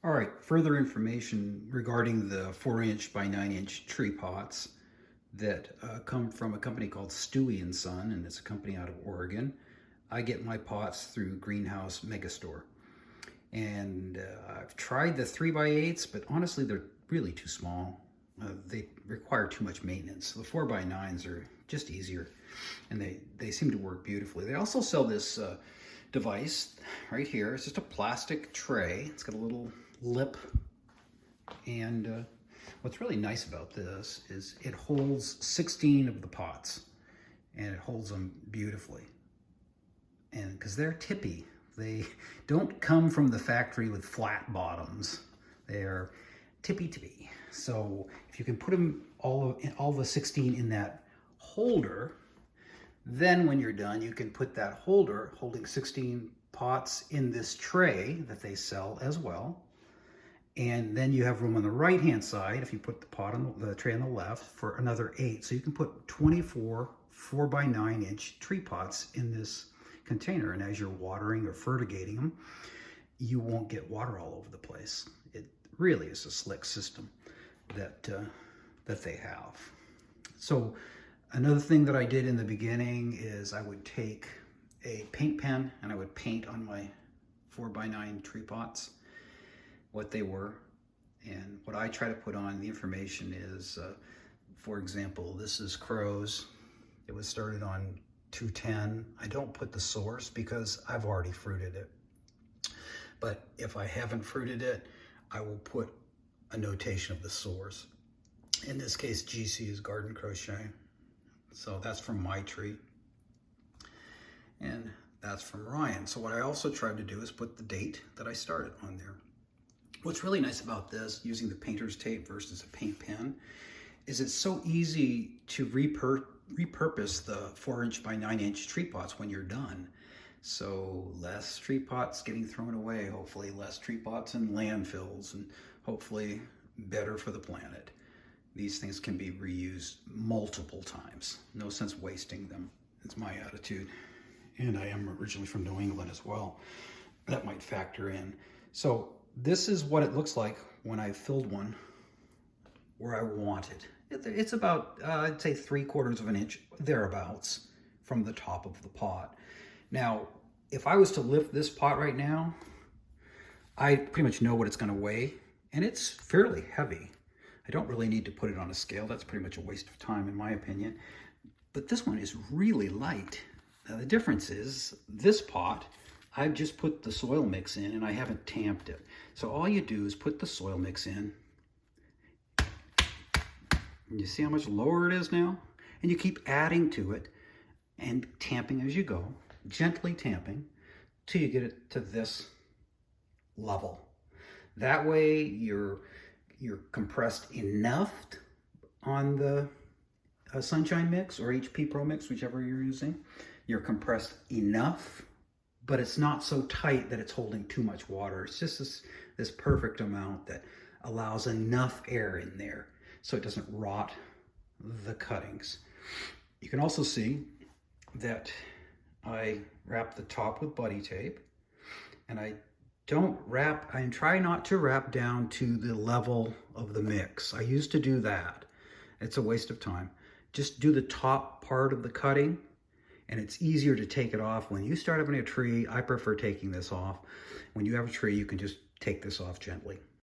All right, further information regarding the 4-inch by 9-inch tree pots that come from a company called Stewie and Son, and it's a company out of Oregon. I get my pots through Greenhouse Megastore. And I've tried the 3x8s, but honestly, they're really too small. They require too much maintenance. The 4x9s are just easier, and they seem to work beautifully. They also sell this device right here. It's just a plastic tray. It's got a little lip, and what's really nice about this is it holds 16 of the pots, and it holds them beautifully. And because they're tippy, they don't come from the factory with flat bottoms. They're tippy. So if you can put them all the 16 in that holder, then when you're done, you can put that holder holding 16 pots in this tray that they sell as well. And then you have room on the right hand side if you put the pot on the tray on the left for another 8. So you can put 24 4x9-inch tree pots in this container, and as you're watering or fertigating them, you won't get water all over the place. It really is a slick system that they have. So another thing that I did in the beginning is I would take a paint pen and I would paint on my 4x9 tree pots what they were. And what I try to put on the information is, for example, this is Crows. It was started on 210. I don't put the source because I've already fruited it. But if I haven't fruited it, I will put a notation of the source. In this case, GC is Garden Crochet. So that's from my tree. And that's from Ryan. So what I also tried to do is put the date that I started on there. What's really nice about this, using the painter's tape versus a paint pen, is it's so easy to repurpose the 4-inch by 9-inch tree pots when you're done. So less tree pots getting thrown away, hopefully less tree pots in landfills, and hopefully better for the planet. These things can be reused multiple times. No sense wasting them. It's my attitude. And I am originally from New England as well. That might factor in. So this is what it looks like when I filled one where I want it. It's about, I'd say 3/4 of an inch, thereabouts, from the top of the pot. Now, if I was to lift this pot right now, I pretty much know what it's going to weigh, and it's fairly heavy. I don't really need to put it on a scale. That's pretty much a waste of time, in my opinion. But this one is really light. Now, the difference is this pot, I've just put the soil mix in and I haven't tamped it. So all you do is put the soil mix in. And you see how much lower it is now? And you keep adding to it and tamping as you go, gently tamping, till you get it to this level. That way you're compressed enough on the Sunshine Mix or HP Pro Mix, whichever you're using. You're compressed enough, but it's not so tight that it's holding too much water. It's just this perfect amount that allows enough air in there so it doesn't rot the cuttings. You can also see that I wrap the top with buddy tape, and I try not to wrap down to the level of the mix. I used to do that. It's a waste of time. Just do the top part of the cutting, and it's easier to take it off. When you start having a tree, I prefer taking this off. When you have a tree, you can just take this off gently.